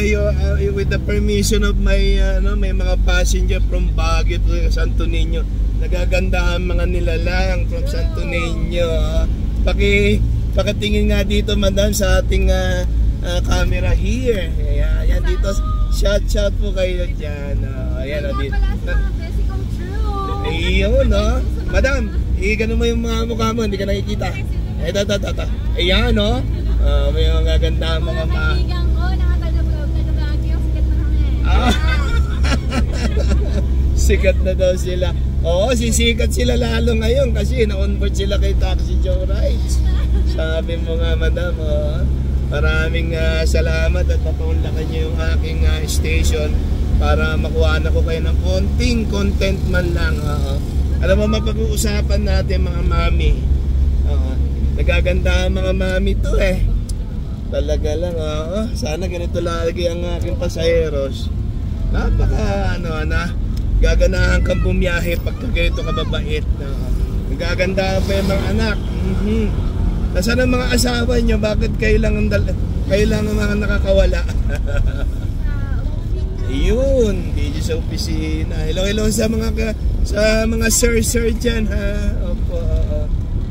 kayo with the permission of my may mga passenger from Baguio to Santo Niño. Nagagandahan mga nilalang from Santo Niño. Pakitingin nga dito madam sa ating camera here. Ayan dito. Shout po kayo dyan. Ayan o dito. Ayun no. Madam, ganun mo yung mga mukha mo, hindi ka nakikita. Ito. Ayan no. May mga ganda mga kaibigan ko, nakatagabagab na Baguio, sikat na kami. Sikat na daw sila. Oo, sisikat sila lalo ngayon kasi na-onboard sila kay Taxi Joe Rides. Sabi mo nga madam, maraming salamat at papaunlakan niyo yung aking station para makuha na ko kayo ng konting content man lang. Alam mo, mapag-uusapan natin mga mami. Nagaganda mga mami to eh. Talaga lang, sana ganito lagi ang aking pasaheros. Napaka gaganahan kang bumiyahe pagka ganito kababait. Nagaganda pa yung mga anak. Nasaan ang mga asawa nyo? Bakit kailangan mga nakakawala? Ayun, DJ sa opisina. Hello sa mga sir dyan ha. Opo,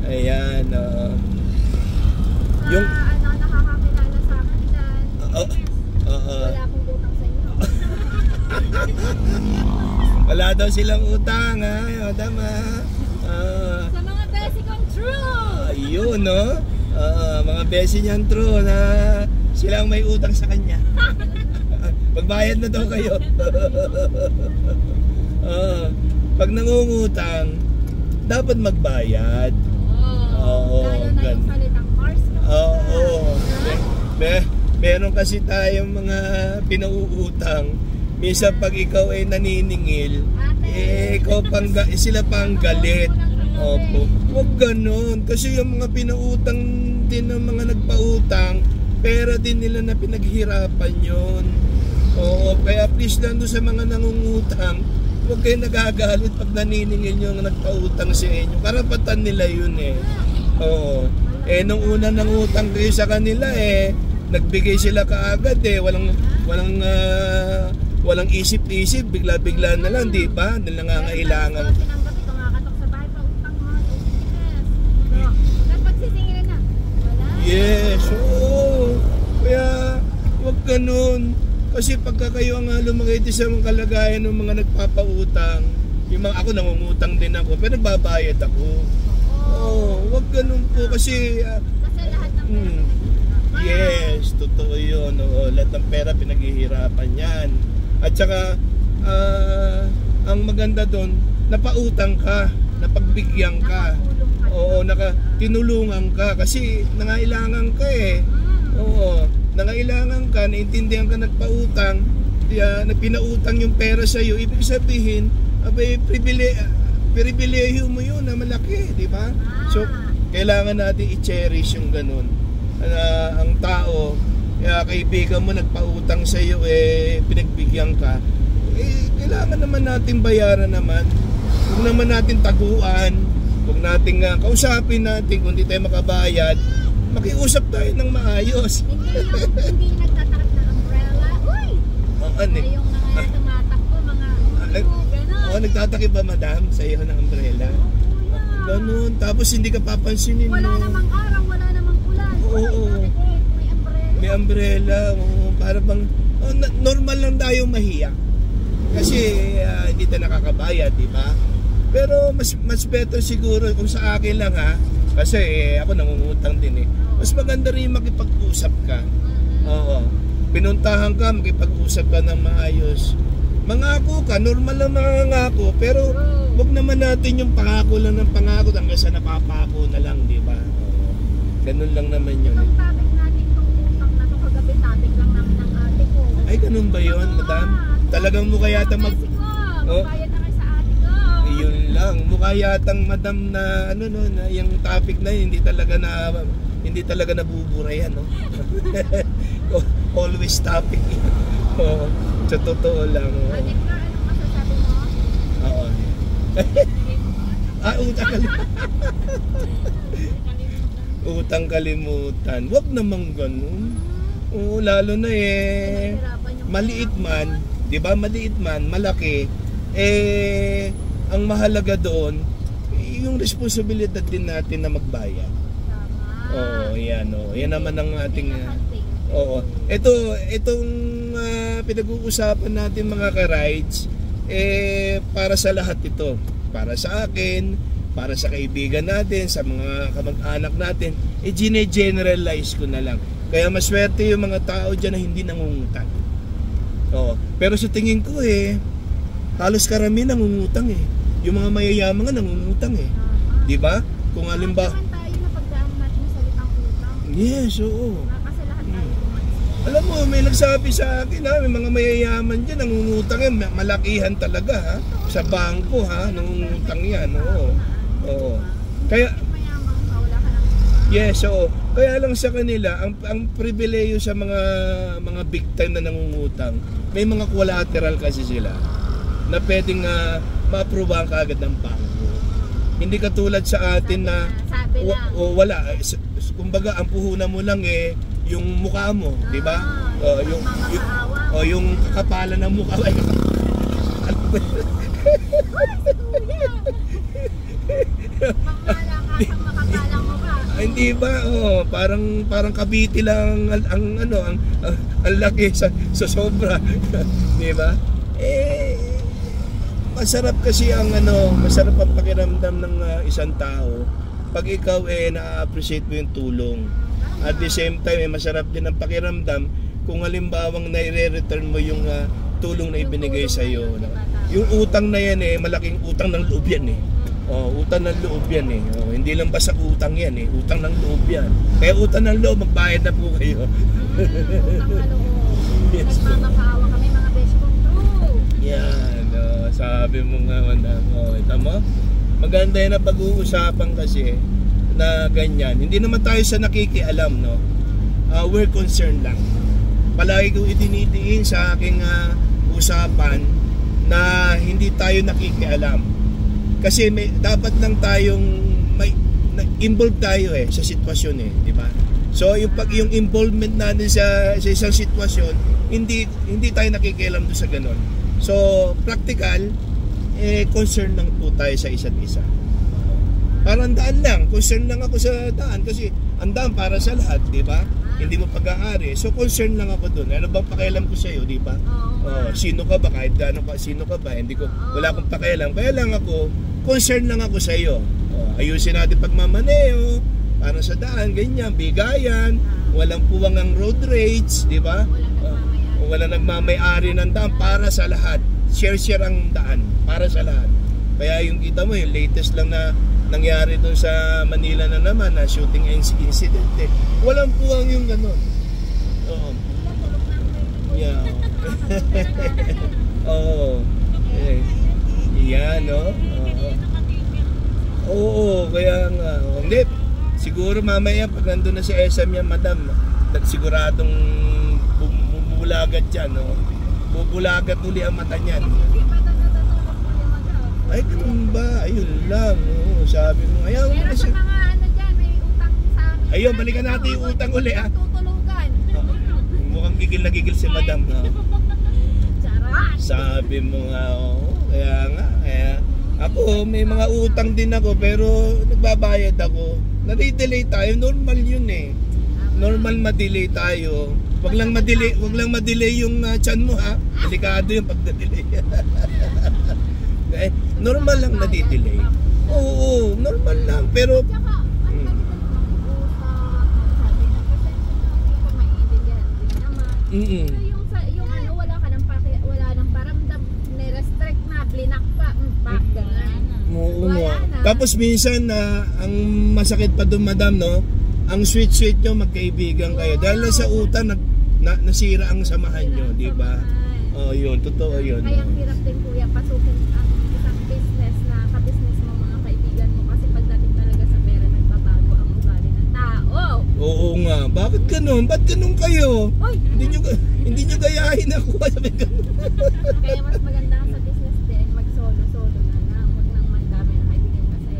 ayan. Yung nakakakilala sa akin dyan. Wala akong utang sa inyo. Wala daw silang utang ha. Madam ha. Sa mga besi kong true. Ayun no. Mga besi niyan true na silang may utang sa kanya. Magbayad na daw kayo. Pag nangungutang, dapat magbayad. Lalo na yung salitang Mars. Meron kasi tayong mga pinauutang. Minsan pag ikaw ay naniningil, sila pang galit. Opo. Huwag ganun. Kasi yung mga pinautang din ng mga nagpautang, pera din nila na pinaghirapan yun. Oo, kaya please lang doon sa mga nangungutang, huwag kayo nagagalit pag naniningil nyo na nagpautang sa inyo. Karapatan nila yun eh. Oo. Nung una nangutang kayo sa kanila nagbigay sila kaagad walang isip-isip, bigla-bigla na lang, di ba? Nangangailangan. Yes, oo. Kaya, wag ganun. Kasi pagka kayo ang lumagay sa mga kalagayan ng mga nagpapautang, yung mga ako nangungutang din ako, pero nagbabayad ako. Wag ganun po kasi lahat ng yes, totoo yun. Lahat ng pera pinaghihirapan yan. At saka ang maganda doon, napautang ka, napagbigyan ka. Oo, tinulungan ka kasi nangailangan ka eh. Oo, nangailangan ka, naintindihan ka nagpautang, pinautang yung pera sa iyo. Ibig sabihin, pribilehiyo mo yun na malaki, di ba? So, kailangan natin i-cherish yung ganun. Ang tao, kaibigan mo nagpautang sa iyo, pinagbigyan ka, kailangan naman natin bayaran naman. Huwag naman natin taguan. Huwag natin kausapin natin kung di tayo makabayad. Makiusap tayo ng maayos. Hindi nagtatakip ng umbrella. Uy! Yung mga tumatakbo, mga gano'n. Nagtatakip ba madam sa iyo ng umbrella? Ganun. Tapos hindi ka papansinin. Wala namang araw, wala namang ulan. May umbrella. Para bang normal lang tayo mahiya. Kasi hindi tayo nakakabayad, di ba? Pero mas better siguro kung sa akin lang ha. Kasi ako nangungutang din eh. Mas maganda rin makipag-usap ka. Oo. Pinuntahan ka, makipag-usap ka ng maayos. Mangako ka, normal lang mangako. Pero wag naman natin yung pangako lang ng pangako hanggang sa napapako na lang, di ba? Ganun lang naman yun. Itong topic natin, itong utang na ito, kagabi topic lang namin ng ate ko. Ay, ganun ba yun, madam? Talagang mukha yata magbayad na kayo sa ate ko. Yun lang, mukha yatang madam na na yung topic na yun, hindi talaga nabubura yan, no? Always topic. Sa totoo lang. Victor, anong masasabi mo? Oo. Utang kalimutan. Utang kalimutan. Wag namang ganun. Lalo na Nahihirapan maliit man, 'di ba? Maliit man, malaki, ang mahalaga doon yung responsibilidad din natin na magbayad. Oo, yan oh. Yan naman ang ating oo. Itong pinag-uusapan natin mga ka-rides, para sa lahat ito. Para sa akin, para sa kaibigan natin, sa mga kamag-anak natin, gine-generalize ko na lang. Kaya maswerte yung mga tao dyan na hindi nangungutang. Oo. Pero sa tingin ko halos karami nangungutang Yung mga mayayaman nga nangungutang Di ba? Kung halimbawa yes, oo. Alam mo, may nagsabi sa akin may mga mayayaman dyan, nangungutang malakihan talaga sa bangko nangungutang yan, oo. Kaya, yes, oo. Kaya lang sa kanila, ang pribileyo sa mga big time na nangungutang, may mga collateral kasi sila na pwedeng ma-approvean kaagad ng bangko. Hindi katulad sa atin na wala. Kumbaga, ang puhunan mo lang yung mukha mo, di ba? Yung kakapalan ng mukha. Hindi ba? Parang kabiti lang ang laki sa sobra, di ba? Masarap kasi masarap ang pakiramdam ng isang tao pag ikaw na-appreciate mo yung tulong. At the same time masarap din ang pakiramdam kung halimbawang nai-return mo yung tulong na ibinigay sa iyo. Yung utang na yan malaking utang ng loob yan utang ng loob yan hindi lang basta utang yan utang ng loob yan. Kaya utang ng loob, magbayad na po kayo. Utang na loob. Yes. Nagmamakaawa kami mga best kong true. Yan, sabi mo nga tama. Maganda yan na pag-uusapan kasi na ganyan. Hindi naman tayo sa nakikialam, we're concerned lang. Palagi ko idinidiin sa aking usapan na hindi tayo nakikialam. Kasi dapat lang tayong involved tayo sa sitwasyon di ba? So yung involvement natin sa isang sitwasyon, hindi tayo nakikialam doon sa ganun. So practical, concern lang po tayo sa isa't isa. Parang daan lang, concern lang ako sa daan kasi ang daan para sa lahat, di ba? Hindi mo pag-aari. So concern lang ako doon. Ano bang pakialam ko sa iyo, di ba? Sino ka ba? Kahit sino ka ba? Wala akong pakialam. Kaya lang ako, concern lang ako sa iyo. Ayusin natin pagmamaneo, para sa daan, ganyan, bigayan, walang puwang ang road rage, di ba? Wala nagmamay-ari ng daan para sa lahat. Share ang daan para sa lahat. Kaya yung kita mo, yung latest lang na nangyari doon sa Manila na naman na shooting incident walang puwang yung gano'n. Yeah. Yan oo, kaya nga hindi, siguro mamaya pag nandun na si SM yan, madam, siguradong bubulagat yan bubulagat uli ang mata niyan. Ay, ganun ba? Ayun lang. Sabi mo, ayaw mo kasi. Meron mga dyan, may utang sa amin. Ayun, balikan natin yung utang uli Tutulugan. Mukhang gigil na gigil si madam. Charot. Sabi mo nga, kaya nga. Ako, may mga utang din ako, pero nagbabayad ako. Nade-delay tayo, normal yun Normal ma-delay tayo. Wag lang ma-delay yung tiyan mo Delikado yung pagda-delay. Normal lang nadidelay. Oo, normal lang. Pero wala nang paramdam, ni-restrict na, blinak pa, tapos minsan ang masakit pa doon, madam, ang sweet nyo, magkaibigan kayo. Dahil sa utang nasira ang samahan nyo, di ba? Yun, totoo yun. Kaya ang hirap din, kuya, pasukin ang isang business na ka-business mo, mga kaibigan mo, kasi pagdating talaga sa pera, nagbabago ang ugali ng tao. Oo nga, bakit ganun? Ba't ganun kayo? Hindi nyo gayahin ako. Kaya mas maganda sa business din, mag-solo na huwag nang mandami ng kaibigan kasi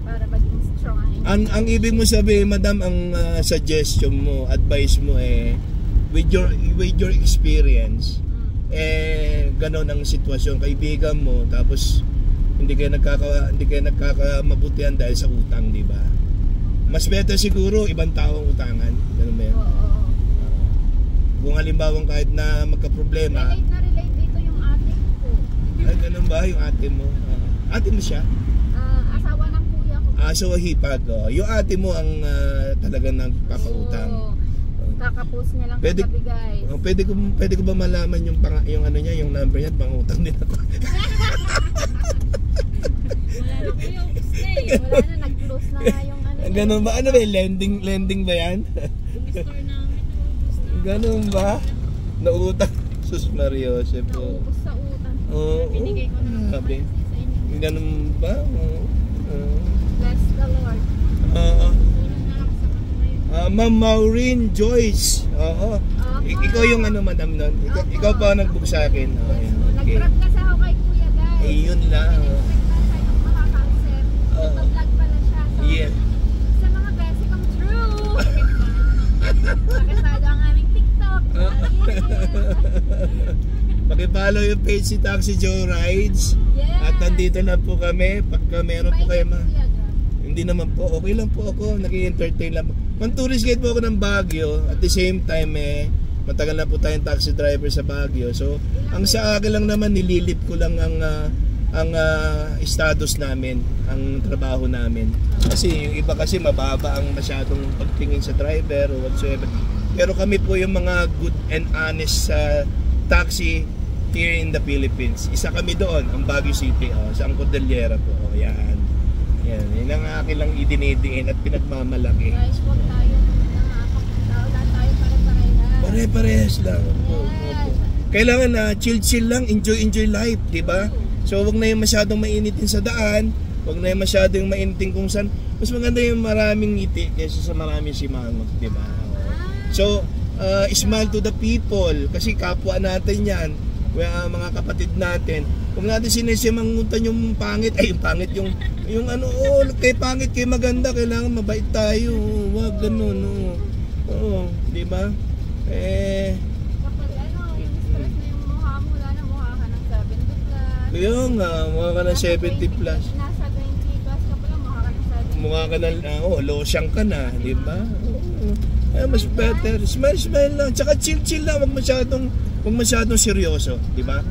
para maging strong ang ibig mo sabihin, madam, ang suggestion mo, advice mo with your experience, ganon ang sitwasyon, kaibigan mo, tapos hindi kayo nagkakamabutihan dahil sa utang, di ba? Mas better siguro ibang taong utangan, ganun ba yan? Oo. Kung halimbawa kahit na magka-problema, Relate dito yung ate ko. ay ganun ba yung ate mo? Ate mo siya? Asawa ng kuya ko. So hipag, yung ate mo ang talagang nagpapautang. Oo. Kakapos niya lang Pwede- kagabi, guys. Pwede ko ba malaman yung ano niya, yung number niya at pangutang din ako? Wala na po yung stay. Wala na, nag-close na nga yung ano. Ganun ba? Ano ba yung lending ba yan? Yung store namin, naubos na. Ganun ba? Nautang. Sus Mariose po. Naubos sa utang. Oo. Binigay ko na Sabi. sa inyo. Ganun ba? Bless the Lord. Oo. Tulong na lang sa kanila yun. Ma'am Maureen Joyce. Oo. Ikaw yung ano, madam nun. Ikaw pa ang nag-book sa akin. Okay. Nag-grab kasi ako kay kuya, guys. Ayun lang. Expect na siya yung makaka-accept. Nag-vlog pala siya. So, Yeah. sa mga besi come true. Pakisado ang aming TikTok. Pakipollow yung page si Taxi Joe Rides. Yes. At nandito na po kami. Pagka meron po kayo hindi naman po, okay lang po ako. Nag-i-entertain lang. Man-tourist guide po ako ng Baguio. At the same time, matagal na po tayong taxi driver sa Baguio. So, ang sa akin lang naman, nililip ko lang ang status namin, ang trabaho namin. Kasi yung iba kasi mababa ang masyadong pagtingin sa driver or whatsoever. Pero kami po yung mga good and honest taxi here in the Philippines. Isa kami doon, ang Baguio City, sa Cordillera po. Yan. Yan ang akin lang idinidiin at pinagmamalaki. Guys, huwag tayo nakakapagtao. Lahat tayo pare-parehas. Pare-parehas lang. Yes. Kailangan na chill-chill lang, enjoy life, di ba? So wag na yung masyadong mainitin sa daan, wag na yung masyadong mainitin kung saan. Mas maganda yung maraming ngiti kaysa sa maraming simangot, di ba? So, smile to the people kasi kapwa natin yan, mga kapatid natin. Kung natin sinisimangutan yung pangit, yung pangit yung ano, kay pangit, kay maganda, kailangan mabait tayo. Wag ganun, oo, di ba? Kapag yung stress na yung mukha mo, wala na mukha ka ng 70 plus. Kaya nga, mukha ka ng 70 plus. Nasa 20 plus ka pala, mukha ka ng 70. Mukha ka ng, losyang ka na, di ba? Mas better. Smile lang. Tsaka chill lang. Wag masyadong seryoso, di ba?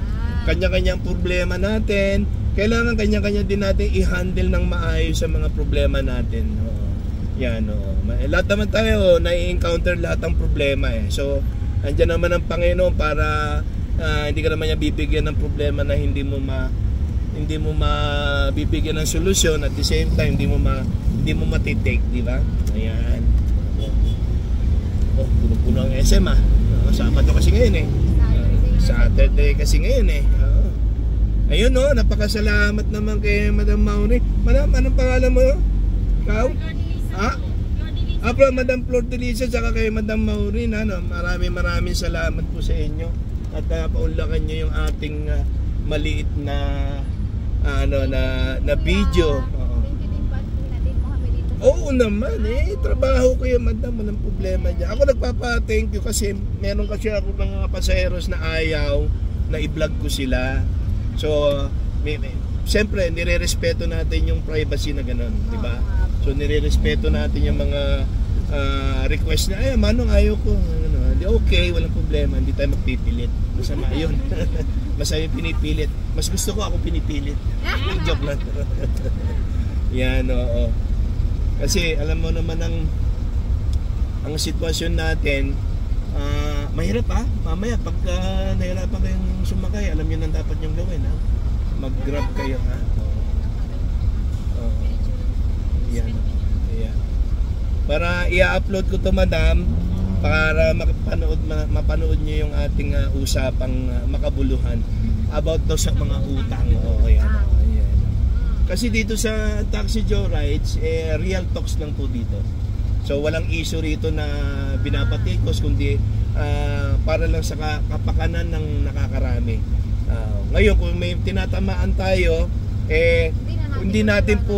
Kanya-kanyang problema natin. Kailangan kanya-kanya din natin i-handle ng maayos sa mga problema natin. Yan, lahat naman tayo nai-encounter lahat ng problema So, andyan naman ang Panginoon para hindi ka naman niya bibigyan ng problema na hindi mo mabibigyan ng solusyon at the same time hindi mo matitake, di ba? Ayan. Puno-puno ang SM Sabado kasi ngayon Saturday kasi ngayon Ayun napakasalamat naman kay Madam Maureen. Madam, anong pangalan mo? Ikaw? Madam Flor de Lisa saka kay Madam Maureen. Maraming salamat po sa inyo. At paunlakan nyo yung ating maliit na na video. Oo naman trabaho ko yung madam, walang problema dyan. Ako nagpapa-thank you kasi meron kasi ako mga pasaheros na ayaw na i-vlog ko sila. So, siyempre, nire-respeto natin yung privacy na gano'n, di ba? So, nire-respeto natin yung mga request na, manong ayaw ko. Hindi, okay, walang problema, hindi tayo magpipilit. Masama yun. Masama yung pinipilit. Mas gusto ko ako pinipilit. Joke lang. Yan, oo. Kasi alam mo naman ang sitwasyon natin, mahirap mamaya pag nahirapan kayong sumakay, alam niyo nang dapat niyong gawin mag-grab kayo yan. Para i-upload ko to madam para mapanood niyo yung ating usapang makabuluhan about to sa mga utang. Yan. Kasi dito sa Taxi Joe Rides, real talks lang po dito. So walang issue rito na binabatikos, kundi para lang sa kapakanan ng nakakarami. Ngayon kung may tinatamaan tayo, hindi natin po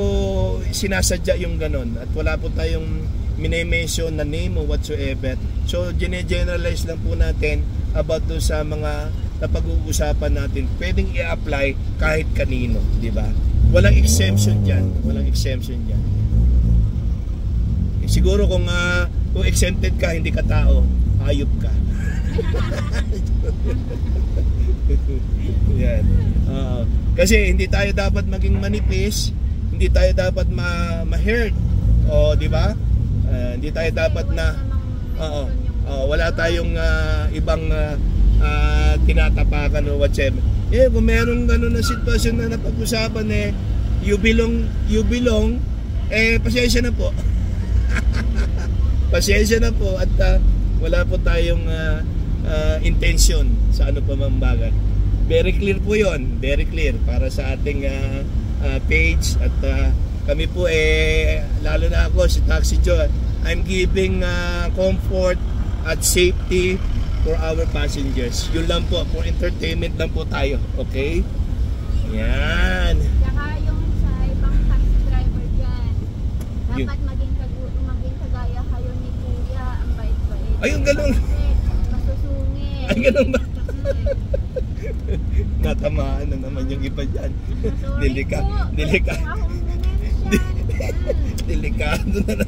sinasadya yung ganon. At wala po tayong mine-mention na name o whatsoever. So gene-generalize lang po natin about do sa mga napag-uusapan natin. Pwedeng i-apply kahit kanino, di ba? Walang exemption diyan, walang exemption diyan. Siguro kung exempted ka, hindi ka tao, hayop ka. Yan. Kasi hindi tayo dapat maging manipis, hindi tayo dapat ma-hurt. O, di ba? Hindi tayo dapat na wala tayong ibang tinatapakan o whatever. Kung merong gano'n na sitwasyon na napag-usapan you belong, pasensya na po. Pasensya na po at wala po tayong intention sa ano pa mang bagay. Very clear po yon, very clear para sa ating page at kami po lalo na ako si Taxi Joe, I'm giving comfort at safety for our passengers. Yun lang po, for entertainment lang po tayo, okay? Yan. Saka yung sa ibang taxi driver dyan, dapat maging kagaya kayo ni Kuya, ang bait-bait. Ay, yung ganun. Masusungit. Ay, ganun ba? Natamaan na naman yung iba dyan. Delikado na.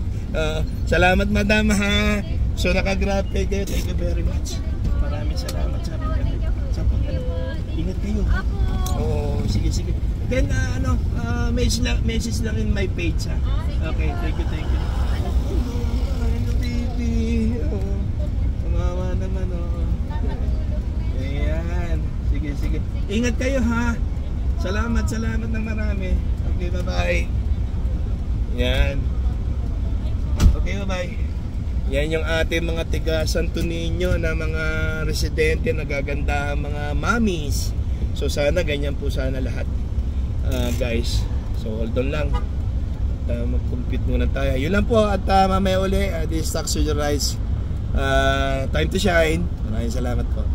Salamat madam ha. So nakagrabe kayo. Thank you very much. Maraming salamat sa ingat kayo. Sige. Then message lang in my page ha. Okay, thank you. Baby. Mama naman Ayan. Sige. Ingat kayo ha. Salamat ng marami. Okay, bye-bye. Yan. Okay, bye-bye. Yan yung ating mga tiga Santo Niño na mga residente na gaganda mga mommies. So sana ganyan po sana lahat. Guys. So hold on lang. Mag-compute muna tayo. Yun lang po at mamaya uli this Taxi Joe Rides. Time to shine. Maraming salamat po.